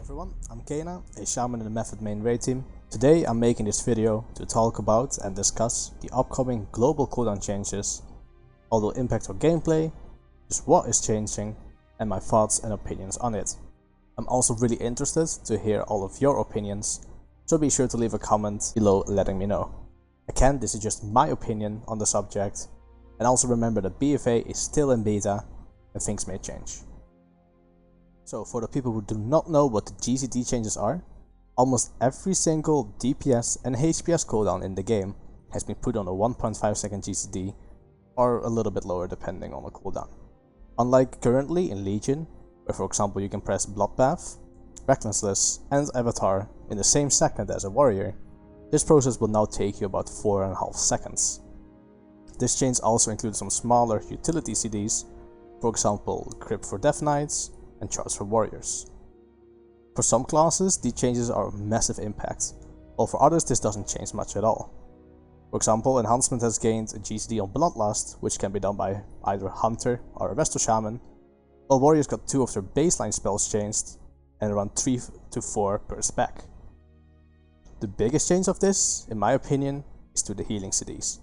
everyone, I'm Cayna, a shaman in the Method main raid team. Today I'm making this video to talk about and discuss the upcoming global cooldown changes, how they'll impact our gameplay, just what is changing, and my thoughts and opinions on it. I'm also really interested to hear all of your opinions, so be sure to leave a comment below letting me know. Again, this is just my opinion on the subject, and also remember that BFA is still in beta and things may change. So for the people who do not know what the GCD changes are, almost every single DPS and HPS cooldown in the game has been put on a 1.5 second GCD or a little bit lower depending on the cooldown. Unlike currently in Legion, where for example you can press Bloodbath, Recklessness and Avatar in the same second as a warrior, this process will now take you about 4.5 seconds. This change also includes some smaller utility CDs, for example Crypt for Death Knights and Charge for Warriors. For some classes, these changes are a massive impact, while for others this doesn't change much at all. For example, Enhancement has gained a GCD on Bloodlust, which can be done by either a Hunter or a Resto Shaman, while Warriors got 2 of their baseline spells changed, and around 3 to 4 per spec. The biggest change of this, in my opinion, is to the healing CDs.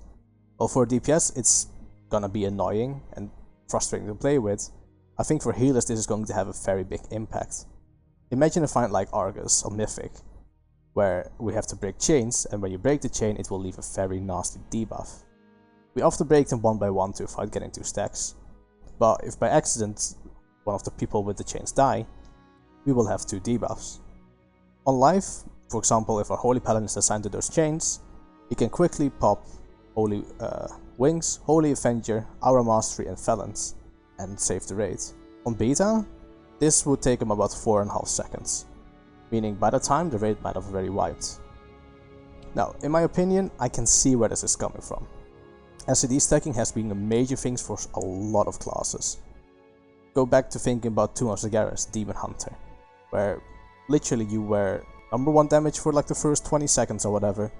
While for DPS it's gonna be annoying and frustrating to play with, I think for healers this is going to have a very big impact. Imagine a fight like Argus or Mythic, where we have to break chains, and when you break the chain it will leave a very nasty debuff. We often break them one by one to avoid getting 2 stacks, but if by accident one of the people with the chains die, we will have 2 debuffs. On life, for example, if our Holy Paladin is assigned to those chains, he can quickly pop Holy Wings, Holy Avenger, Aura Mastery and Felons, and save the raid. On beta, this would take him about 4.5 seconds, meaning by the time the raid might have already wiped. Now, in my opinion, I can see where this is coming from. SCD stacking has been a major thing for a lot of classes. Go back to thinking about Tomb of Zagaras, Demon Hunter, where literally you were number 1 damage for like the first 20 seconds or whatever,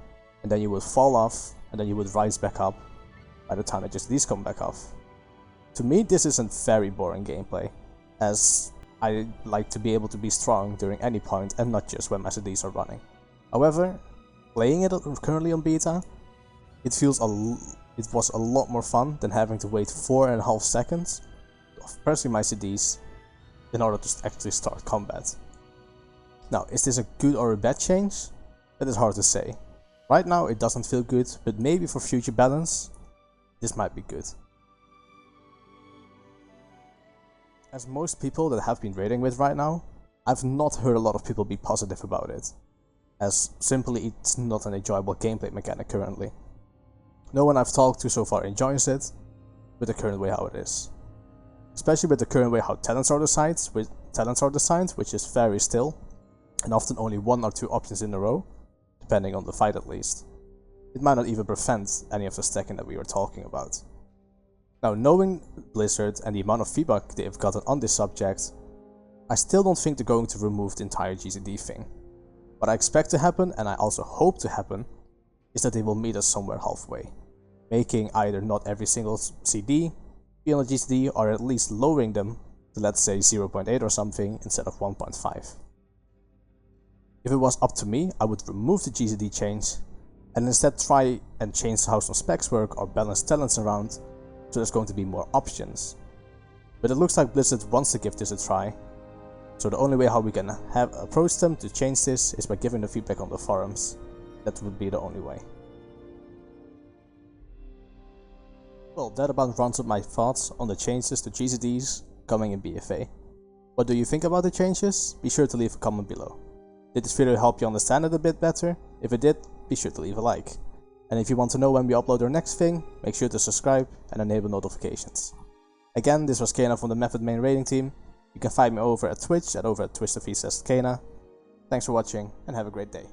and then you would fall off, and then you would rise back up by the time that just these come back off. To me, this isn't very boring gameplay, as I like to be able to be strong during any point and not just when my CDs are running. However, playing it currently on beta, it was a lot more fun than having to wait 4.5 seconds of pressing my CDs in order to actually start combat. Now, is this a good or a bad change? That is hard to say. Right now it doesn't feel good, but maybe for future balance, this might be good. As most people that have been raiding with right now, I've not heard a lot of people be positive about it, as simply it's not an enjoyable gameplay mechanic currently. No one I've talked to so far enjoys it, with the current way how it is. Especially with the current way how talents are designed, which is very still, and often only 1 or 2 options in a row, depending on the fight at least. It might not even prevent any of the stacking that we were talking about. Now, knowing Blizzard and the amount of feedback they've gotten on this subject, I still don't think they're going to remove the entire GCD thing. What I expect to happen, and I also hope to happen, is that they will meet us somewhere halfway, making either not every single CD be on a GCD, or at least lowering them to, let's say, 0.8 or something instead of 1.5. If it was up to me, I would remove the GCD change and instead try and change how some specs work or balance talents around, so there's going to be more options. But it looks like Blizzard wants to give this a try, so the only way how we can approach them to change this is by giving the feedback on the forums. That would be the only way. Well, that about rounds up my thoughts on the changes to GCDs coming in BFA. What do you think about the changes? Be sure to leave a comment below. Did this video help you understand it a bit better? If it did, be sure to leave a like. And if you want to know when we upload our next thing, make sure to subscribe and enable notifications. Again, this was Cayna from the Method main raiding team. You can find me over at Twitch at twitch.tv/Cayna. Thanks for watching and have a great day.